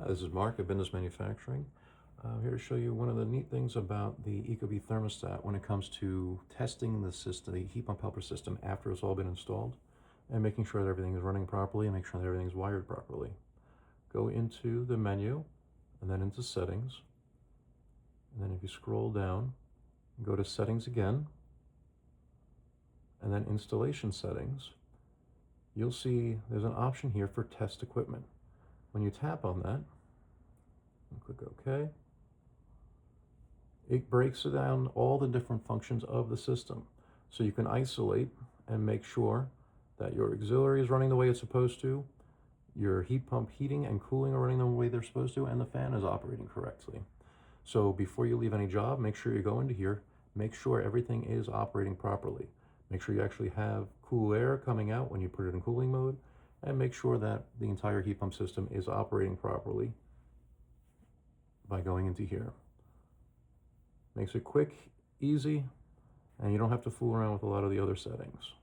This is Mark at Business Manufacturing. I'm here to show you one of the neat things about the ecobee thermostat when it comes to testing the system, the heat pump helper system, after it's all been installed, and making sure that everything is running properly and make sure that everything's wired properly. Go into the menu and then into settings, and then if you scroll down, go to settings again, and then installation settings, you'll see there's an option here for test equipment. When you tap on that and click OK, it breaks down all the different functions of the system. So you can isolate and make sure that your auxiliary is running the way it's supposed to, your heat pump heating and cooling are running the way they're supposed to, and the fan is operating correctly. So before you leave any job, make sure you go into here, make sure everything is operating properly. Make sure you actually have cool air coming out when you put it in cooling mode, and make sure that the entire heat pump system is operating properly by going into here. Makes it quick, easy, and you don't have to fool around with a lot of the other settings.